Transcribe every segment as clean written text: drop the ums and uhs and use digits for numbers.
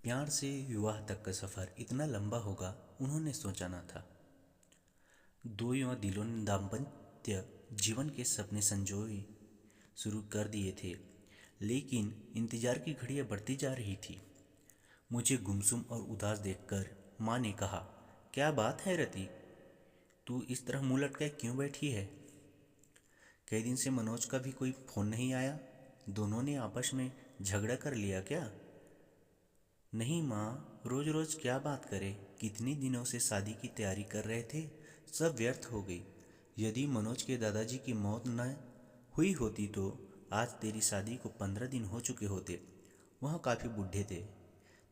प्यार से विवाह तक का सफ़र इतना लंबा होगा उन्होंने सोचा न था। दो युवा दिलों ने दाम्पत्य जीवन के सपने संजोए शुरू कर दिए थे, लेकिन इंतजार की घड़ियां बढ़ती जा रही थी। मुझे गुमसुम और उदास देखकर माँ ने कहा, क्या बात है रति, तू इस तरह मुंह लटकाए क्यों बैठी है? कई दिन से मनोज का भी कोई फोन नहीं आया। दोनों ने आपस में झगड़ा कर लिया क्या? नहीं माँ, रोज रोज क्या बात करें। कितने दिनों से शादी की तैयारी कर रहे थे, सब व्यर्थ हो गई। यदि मनोज के दादाजी की मौत न हुई होती तो आज तेरी शादी को 15 दिन हो चुके होते। वह काफ़ी बूढ़े थे।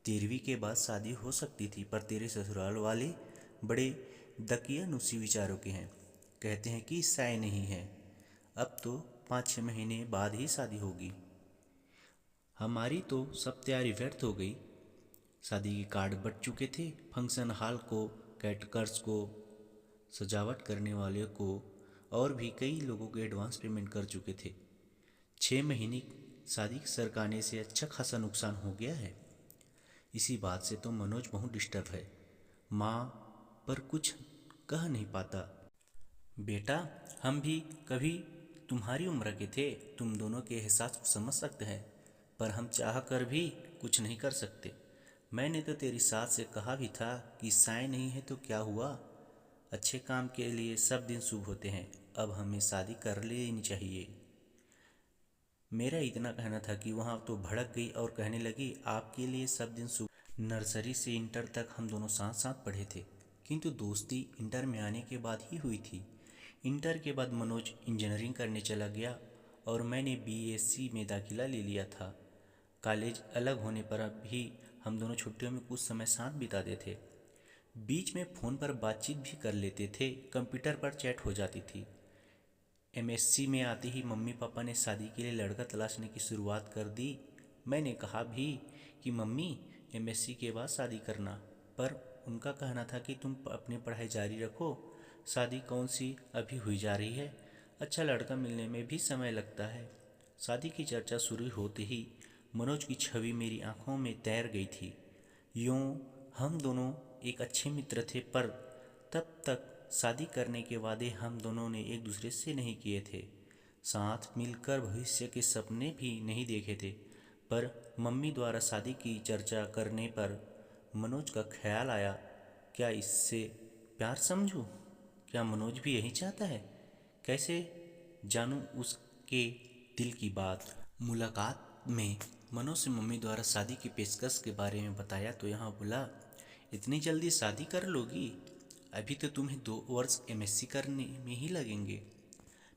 13वीं के बाद शादी हो सकती थी, पर तेरे ससुराल वाले बड़े दकियानुसी विचारों के हैं। कहते हैं कि साय नहीं है। अब तो 5-6 महीने बाद ही शादी होगी। हमारी तो सब तैयारी व्यर्थ हो गई। शादी के कार्ड बट चुके थे। फंक्शन हॉल को, कैटरर्स को, सजावट करने वाले को और भी कई लोगों को एडवांस पेमेंट कर चुके थे। 6 महीने शादी सरकाने से अच्छा खासा नुकसान हो गया है। इसी बात से तो मनोज बहुत डिस्टर्ब है। माँ पर कुछ कह नहीं पाता। बेटा, हम भी कभी तुम्हारी उम्र के थे। तुम दोनों के एहसास को समझ सकते हैं, पर हम चाह कर भी कुछ नहीं कर सकते। मैंने तो तेरी सास से कहा भी था कि साय नहीं है तो क्या हुआ, अच्छे काम के लिए सब दिन शुभ होते हैं। अब हमें शादी कर लेनी चाहिए। मेरा इतना कहना था कि वहाँ तो भड़क गई और कहने लगी, आपके लिए सब दिन शुभ। नर्सरी से इंटर तक हम दोनों साथ साथ पढ़े थे, किंतु दोस्ती इंटर में आने के बाद ही हुई थी। इंटर के बाद मनोज इंजीनियरिंग करने चला गया और मैंने बीएससी में दाखिला ले लिया था। कॉलेज अलग होने पर अब भी हम दोनों छुट्टियों में कुछ समय साथ बिताते थे। बीच में फ़ोन पर बातचीत भी कर लेते थे, कंप्यूटर पर चैट हो जाती थी। एमएससी में आते ही मम्मी पापा ने शादी के लिए लड़का तलाशने की शुरुआत कर दी। मैंने कहा भी कि मम्मी, एमएससी के बाद शादी करना, पर उनका कहना था कि तुम अपनी पढ़ाई जारी रखो, शादी कौन सी अभी हुई जा रही है, अच्छा लड़का मिलने में भी समय लगता है। शादी की चर्चा शुरू होते ही मनोज की छवि मेरी आंखों में तैर गई थी। यूँ हम दोनों एक अच्छे मित्र थे, पर तब तक शादी करने के वादे हम दोनों ने एक दूसरे से नहीं किए थे। साथ मिलकर भविष्य के सपने भी नहीं देखे थे। पर मम्मी द्वारा शादी की चर्चा करने पर मनोज का ख्याल आया, क्या इससे प्यार समझूं? क्या मनोज भी यही चाहता है? कैसे जानूं उसके दिल की बात? मुलाकात में मनोज से मम्मी द्वारा शादी की पेशकश के बारे में बताया तो यहाँ बोला, इतनी जल्दी शादी कर लोगी? अभी तो तुम्हें 2 वर्ष एमएससी करने में ही लगेंगे।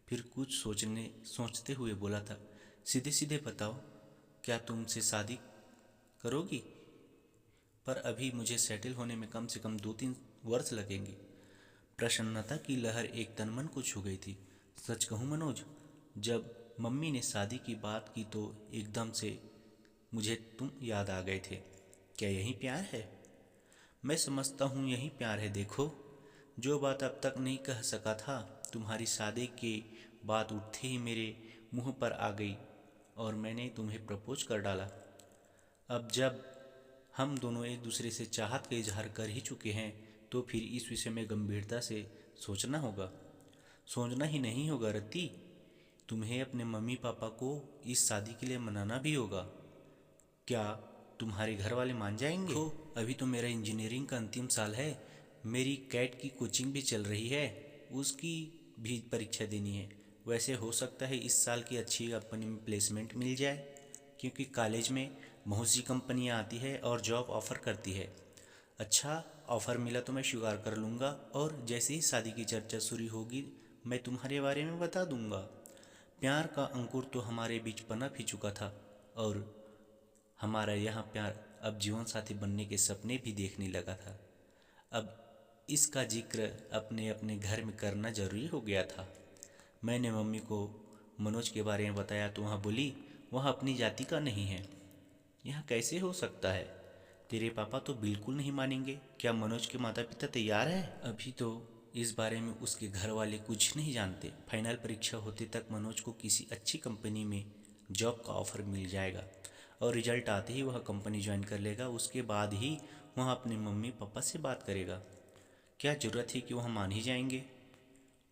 फिर कुछ सोचते हुए बोला था, सीधे सीधे बताओ, क्या तुमसे शादी करोगी? पर अभी मुझे सेटल होने में कम से कम 2-3 वर्ष लगेंगे। प्रसन्नता की लहर एक तन मन को छू गई थी। सच कहूँ मनोज, जब मम्मी ने शादी की बात की तो एकदम से मुझे तुम याद आ गए थे। क्या यही प्यार है? मैं समझता हूँ यही प्यार है। देखो, जो बात अब तक नहीं कह सका था, तुम्हारी शादी की बात उठते ही मेरे मुंह पर आ गई और मैंने तुम्हें प्रपोज कर डाला। अब जब हम दोनों एक दूसरे से चाहत का इजहार कर ही चुके हैं, तो फिर इस विषय में गंभीरता से सोचना होगा। सोचना ही नहीं होगा रति, तुम्हें अपने मम्मी पापा को इस शादी के लिए मनाना भी होगा। क्या तुम्हारे घर वाले मान जाएंगे? अभी तो मेरा इंजीनियरिंग का अंतिम साल है। मेरी कैट की कोचिंग भी चल रही है, उसकी भी परीक्षा देनी है। वैसे हो सकता है इस साल की अच्छी कंपनी में प्लेसमेंट मिल जाए, क्योंकि कॉलेज में बहुत सी कंपनियां आती है और जॉब ऑफ़र करती है। अच्छा ऑफ़र मिला तो मैं स्वीकार कर लूँगा, और जैसे ही शादी की चर्चा शुरू होगी मैं तुम्हारे बारे में बता दूँगा। प्यार का अंकुर तो हमारे बीच पनप ही चुका था, और हमारा यहाँ प्यार अब जीवन साथी बनने के सपने भी देखने लगा था। अब इसका जिक्र अपने अपने घर में करना जरूरी हो गया था। मैंने मम्मी को मनोज के बारे में बताया तो वहाँ बोली, वह अपनी जाति का नहीं है। यह कैसे हो सकता है? तेरे पापा तो बिल्कुल नहीं मानेंगे। क्या मनोज के माता पिता तैयार है? अभी तो इस बारे में उसके घर वाले कुछ नहीं जानते। फाइनल परीक्षा होते तक मनोज को किसी अच्छी कंपनी में जॉब का ऑफर मिल जाएगा। और रिजल्ट आते ही वह कंपनी ज्वाइन कर लेगा। उसके बाद ही वह अपने मम्मी पापा से बात करेगा। क्या ज़रूरत है कि वह मान ही जाएंगे?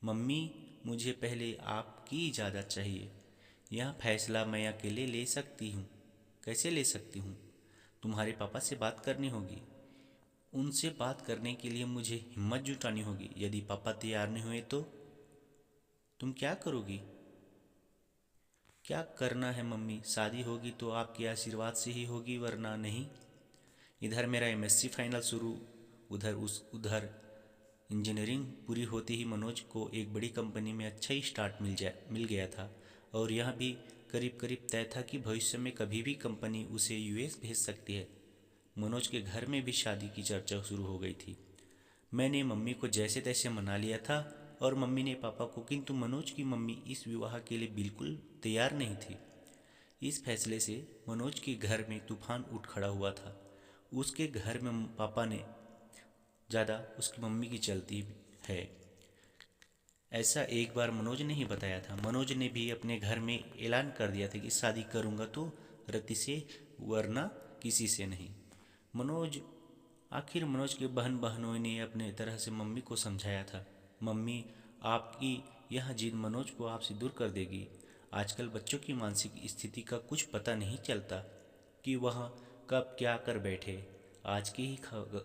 मम्मी, मुझे पहले आपकी इजाज़त चाहिए। यह फैसला मैं अकेले ले सकती हूँ। कैसे ले सकती हूँ? तुम्हारे पापा से बात करनी होगी। उनसे बात करने के लिए मुझे हिम्मत जुटानी होगी। यदि पापा तैयार नहीं हुए तो तुम क्या करोगी? क्या करना है मम्मी? शादी होगी तो आपके आशीर्वाद से ही होगी, वरना नहीं। इधर मेरा एमएससी फाइनल शुरू, उधर इंजीनियरिंग पूरी होती ही मनोज को एक बड़ी कंपनी में अच्छा ही स्टार्ट मिल गया था। और यह भी करीब करीब तय था कि भविष्य में कभी भी कंपनी उसे यूएस भेज सकती है। मनोज के घर में भी शादी की चर्चा शुरू हो गई थी। मैंने मम्मी को जैसे तैसे मना लिया था और मम्मी ने पापा को, किंतु मनोज की मम्मी इस विवाह के लिए बिल्कुल तैयार नहीं थी। इस फैसले से मनोज के घर में तूफान उठ खड़ा हुआ था। उसके घर में पापा ने ज़्यादा उसकी मम्मी की चलती है। ऐसा एक बार मनोज ने ही बताया था। मनोज ने भी अपने घर में ऐलान कर दिया था कि शादी करूँगा तो रति से, वरना किसी से नहीं। मनोज के बहनों ने अपने तरह से मम्मी को समझाया था। मम्मी, आपकी यह जिद मनोज को आपसे दूर कर देगी। आजकल बच्चों की मानसिक स्थिति का कुछ पता नहीं चलता कि वह कब क्या कर बैठे। आज के ही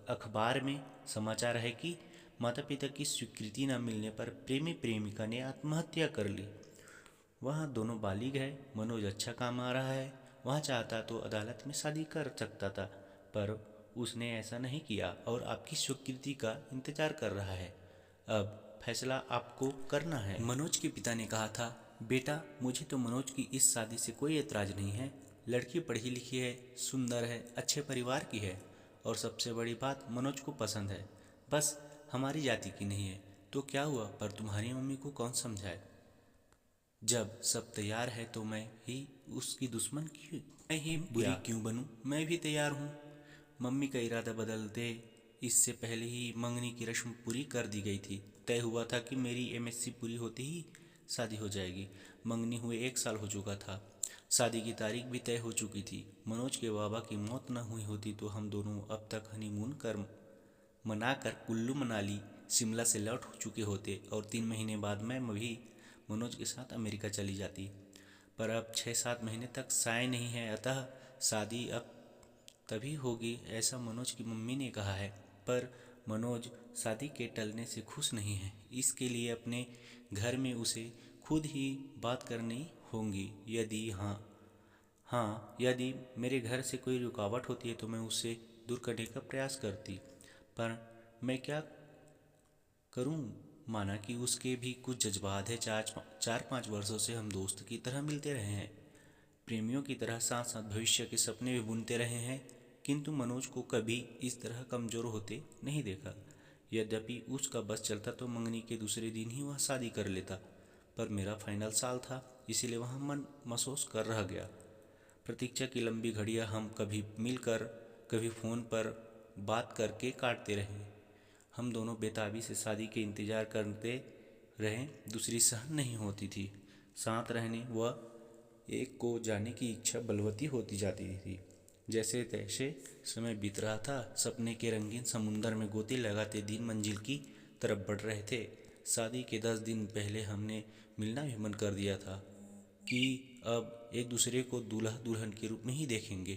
अखबार में समाचार है कि माता पिता की स्वीकृति न मिलने पर प्रेमी प्रेमिका ने आत्महत्या कर ली। वहाँ दोनों बालिग है। मनोज अच्छा काम आ रहा है। वह चाहता तो अदालत में शादी कर सकता था, पर उसने ऐसा नहीं किया और आपकी स्वीकृति का इंतजार कर रहा है। अब फैसला आपको करना है। मनोज के पिता ने कहा था, बेटा, मुझे तो मनोज की इस शादी से कोई एतराज़ नहीं है। लड़की पढ़ी लिखी है, सुंदर है, अच्छे परिवार की है और सबसे बड़ी बात, मनोज को पसंद है। बस हमारी जाति की नहीं है तो क्या हुआ, पर तुम्हारी मम्मी को कौन समझाए? जब सब तैयार है तो मैं ही उसकी दुश्मन क्यों, मैं ही बुरी क्यों बनूं? मैं भी तैयार हूँ। मम्मी का इरादा बदलते इससे पहले ही मंगनी की रस्म पूरी कर दी गई थी। तय हुआ था कि मेरी एमएससी पूरी होते ही शादी हो जाएगी। मंगनी हुए 1 साल हो चुका था। शादी की तारीख भी तय हो चुकी थी। मनोज के बाबा की मौत न हुई होती तो हम दोनों अब तक हनीमून मनाकर कुल्लू मनाली शिमला से लौट चुके होते और 3 महीने बाद मैं भी मनोज के साथ अमेरिका चली जाती। पर अब 6-7 महीने तक साय नहीं है, अतः शादी अब तभी होगी, ऐसा मनोज की मम्मी ने कहा है। पर मनोज शादी के टलने से खुश नहीं है। इसके लिए अपने घर में उसे खुद ही बात करनी होगी। यदि मेरे घर से कोई रुकावट होती है तो मैं उसे दूर करने का प्रयास करती, पर मैं क्या करूं? माना कि उसके भी कुछ जज्बात है। 4-5 वर्षों से हम दोस्त की तरह मिलते रहे हैं, प्रेमियों की तरह साथ साथ भविष्य के सपने भी बुनते रहे हैं, किंतु मनोज को कभी इस तरह कमज़ोर होते नहीं देखा। यद्यपि उसका बस चलता तो मंगनी के दूसरे दिन ही वह शादी कर लेता, पर मेरा फाइनल साल था, इसीलिए वह मन महसूस कर रह गया। प्रतीक्षा की लंबी घड़ियां हम कभी मिलकर कभी फ़ोन पर बात करके काटते रहे। हम दोनों बेताबी से शादी के इंतज़ार करते रहे। दूसरी सहन नहीं होती थी। साथ रहने व एक को जाने की इच्छा बलवती होती जाती थी। जैसे तैसे समय बीत रहा था। सपने के रंगीन समुंदर में गोते लगाते दिन मंजिल की तरफ बढ़ रहे थे। शादी के 10 दिन पहले हमने मिलना भी बंद कर दिया था कि अब एक दूसरे को दूल्हा दुल्हन के रूप में ही देखेंगे।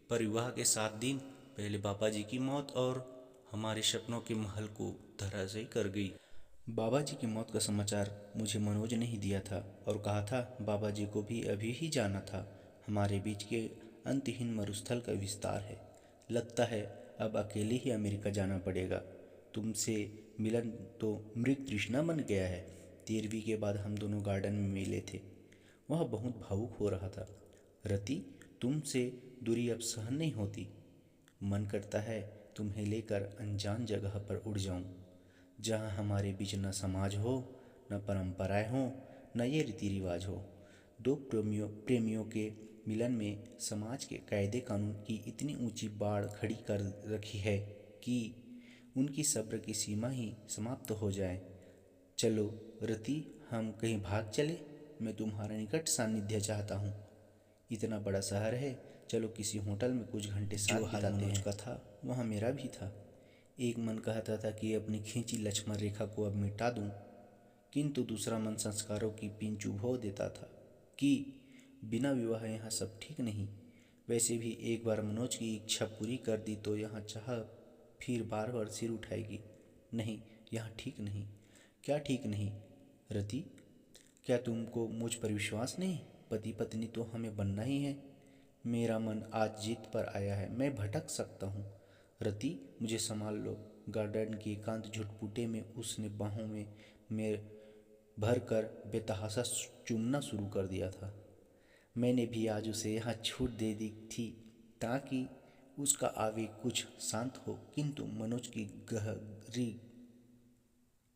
पर विवाह के 7 दिन पहले बाबा जी की मौत और हमारे सपनों के महल को धराशायी कर गई। बाबा जी की मौत का समाचार मुझे मनोज ने ही दिया था और कहा था बाबा जी को भी अभी ही जाना था। हमारे बीच के अंतहीन मरुस्थल का विस्तार है। लगता है अब अकेले ही अमेरिका जाना पड़ेगा। तुमसे मिलन तो मृग तृष्णा बन गया है। 13वीं के बाद हम दोनों गार्डन में मिले थे। वह बहुत भावुक हो रहा था। रति, तुमसे दूरी अब सहन नहीं होती। मन करता है तुम्हें लेकर अनजान जगह पर उड़ जाऊं, जहां हमारे बीच न समाज हो, न परंपराएं हो, न ये रीति रिवाज हो। दो प्रेमियों के मिलन में समाज के कायदे कानून की इतनी ऊंची बाड़ खड़ी कर रखी है कि उनकी सब्र की सीमा ही समाप्त हो जाए। चलो रति, हम कहीं भाग चले। मैं तुम्हारा निकट सानिध्य चाहता हूँ। इतना बड़ा शहर है, चलो किसी होटल में कुछ घंटे साथ बिताते हैं। का था वहाँ मेरा भी था। एक मन कहता था कि अपनी खींची लक्ष्मण रेखा को अब मिटा दूं, किंतु दूसरा मन संस्कारों की पिन चुभो देता था कि बिना विवाह यहाँ सब ठीक नहीं। वैसे भी एक बार मनोज की इच्छा पूरी कर दी तो यहाँ चाह फिर बार बार सिर उठाएगी। नहीं, यहाँ ठीक नहीं। क्या ठीक नहीं रति? क्या तुमको मुझ पर विश्वास नहीं? पति पत्नी तो हमें बनना ही है। मेरा मन आज जीत पर आया है, मैं भटक सकता हूँ। रति, मुझे संभाल लो। गार्डन के एकांत झुटपुटे में उसने बाहों में भर कर बेतहाशा चूमना शुरू कर दिया था। मैंने भी आज उसे यहाँ छूट दे दी थी ताकि उसका आवेग कुछ शांत हो, किंतु मनोज की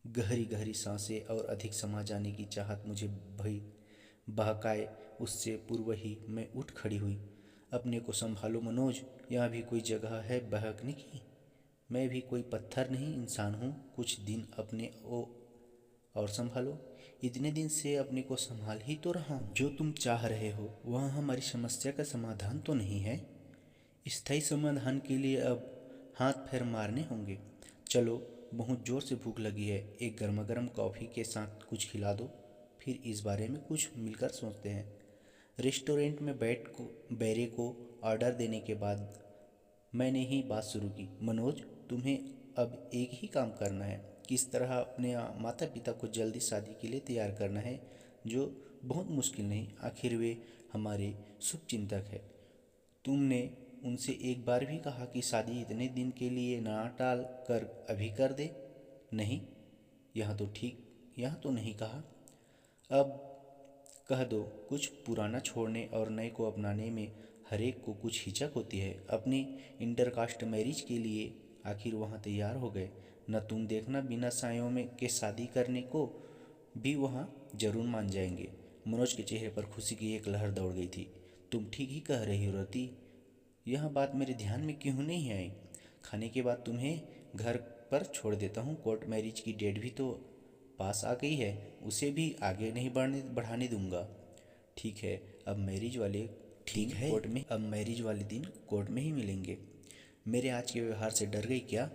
गहरी गहरी सांसें और अधिक समा जाने की चाहत मुझे भय बहकाए। उससे पूर्व ही मैं उठ खड़ी हुई। अपने को संभालो मनोज, यहाँ भी कोई जगह है बहकने की। मैं भी कोई पत्थर नहीं, इंसान हूँ। कुछ दिन अपने और संभालो। इतने दिन से अपने को संभाल ही तो रहा हूँ। जो तुम चाह रहे हो वह हमारी समस्या का समाधान तो नहीं है। स्थायी समाधान के लिए अब हाथ पैर मारने होंगे। चलो, बहुत ज़ोर से भूख लगी है, एक गर्मा गर्म कॉफ़ी के साथ कुछ खिला दो, फिर इस बारे में कुछ मिलकर सोचते हैं। रेस्टोरेंट में बैरे को ऑर्डर देने के बाद मैंने ही बात शुरू की। मनोज, तुम्हें अब एक ही काम करना है, किस तरह अपने माता पिता को जल्दी शादी के लिए तैयार करना है, जो बहुत मुश्किल नहीं, आखिर वे हमारे शुभचिंतक है। तुमने उनसे एक बार भी कहा कि शादी इतने दिन के लिए ना टाल कर अभी कर दे? नहीं, यहाँ तो नहीं कहा। अब कह दो। कुछ पुराना छोड़ने और नए को अपनाने में हरेक को कुछ हिचक होती है। अपनी इंटरकास्ट मैरिज के लिए आखिर वहाँ तैयार हो गए। न तुम देखना, बिना सायों में के शादी करने को भी वहाँ जरूर मान जाएंगे। मनोज के चेहरे पर खुशी की एक लहर दौड़ गई थी। तुम ठीक ही कह रही हो रति, यह बात मेरे ध्यान में क्यों नहीं आई? खाने के बाद तुम्हें घर पर छोड़ देता हूँ। कोर्ट मैरिज की डेट भी तो पास आ गई है, उसे भी आगे नहीं बढ़ाने दूंगा। ठीक है, अब मैरिज वाले दिन कोर्ट में ही मिलेंगे। मेरे आज के व्यवहार से डर गई क्या?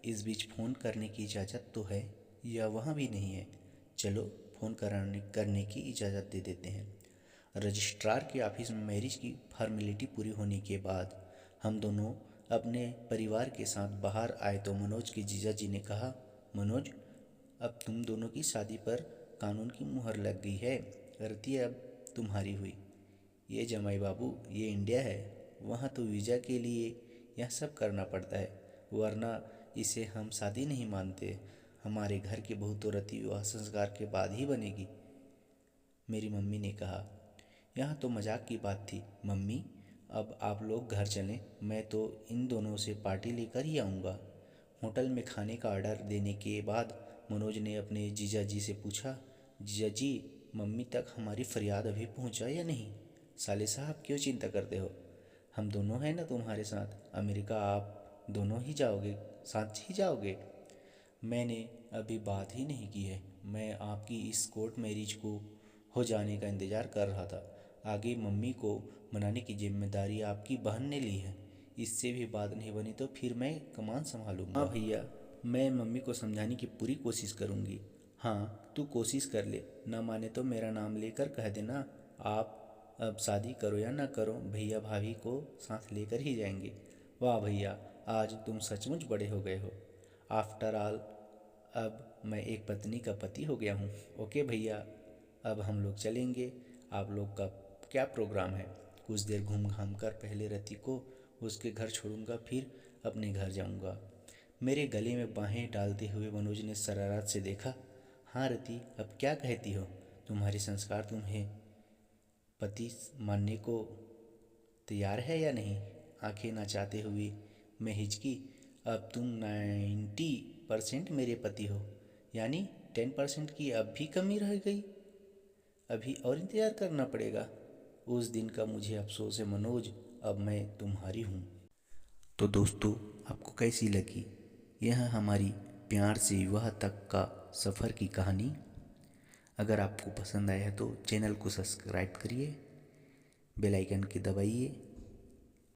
इस बीच फ़ोन करने की इजाज़त तो है या वहाँ भी नहीं है? चलो, फ़ोन करने की इजाज़त दे देते हैं। रजिस्ट्रार के ऑफिस में मैरिज की फॉर्मेलिटी पूरी होने के बाद हम दोनों अपने परिवार के साथ बाहर आए तो मनोज के जीजा जी ने कहा, मनोज, अब तुम दोनों की शादी पर कानून की मुहर लग गई है। रति अब तुम्हारी हुई। ये जमाई बाबू, ये इंडिया है, वहाँ तो वीज़ा के लिए यह सब करना पड़ता है, वरना इसे हम शादी नहीं मानते। हमारे घर की बहू तो रति विवाह संस्कार के बाद ही बनेगी। मेरी मम्मी ने कहा। यहाँ तो मजाक की बात थी मम्मी, अब आप लोग घर चलें, मैं तो इन दोनों से पार्टी लेकर ही आऊँगा। होटल में खाने का ऑर्डर देने के बाद मनोज ने अपने जीजा जी से पूछा, जीजा जी, मम्मी तक हमारी फरियाद अभी पहुँचा या नहीं? साले साहब, क्यों चिंता करते हो? हम दोनों हैं ना तुम्हारे साथ। अमेरिका आप दोनों ही जाओगे, साथ ही जाओगे। मैंने अभी बात ही नहीं की है, मैं आपकी इस कोर्ट मैरिज को हो जाने का इंतज़ार कर रहा था। आगे मम्मी को मनाने की जिम्मेदारी आपकी बहन ने ली है। इससे भी बात नहीं बनी तो फिर मैं कमान संभालूंगा। हाँ भैया, मैं मम्मी को समझाने की पूरी कोशिश करूँगी। हाँ, तू कोशिश कर ले, ना माने तो मेरा नाम लेकर कह देना। आप अब शादी करो या ना करो, भैया भाभी को साथ लेकर ही जाएंगे। वाह भैया, आज तुम सचमुच बड़े हो गए हो। आफ्टर ऑल अब मैं एक पत्नी का पति हो गया हूँ। ओके भैया, अब हम लोग चलेंगे। आप लोग का क्या प्रोग्राम है? कुछ देर घूम घाम कर पहले रति को उसके घर छोड़ूंगा, फिर अपने घर जाऊंगा। मेरे गले में बाहें डालते हुए मनोज ने शरारत से देखा। हाँ रति, अब क्या कहती हो? तुम्हारे संस्कार तुम्हें पति मानने को तैयार है या नहीं? आंखें नचाते हुए मैं हिचकी। अब तुम 90% मेरे पति हो, यानी 10% की अब भी कमी रह गई। अभी और इंतज़ार करना पड़ेगा। उस दिन का मुझे अफसोस है मनोज, अब मैं तुम्हारी हूँ। तो दोस्तों, आपको कैसी लगी यह हमारी प्यार से विवाह तक का सफ़र की कहानी? अगर आपको पसंद आया है तो चैनल को सब्सक्राइब करिए, बेल आइकन के दबाइए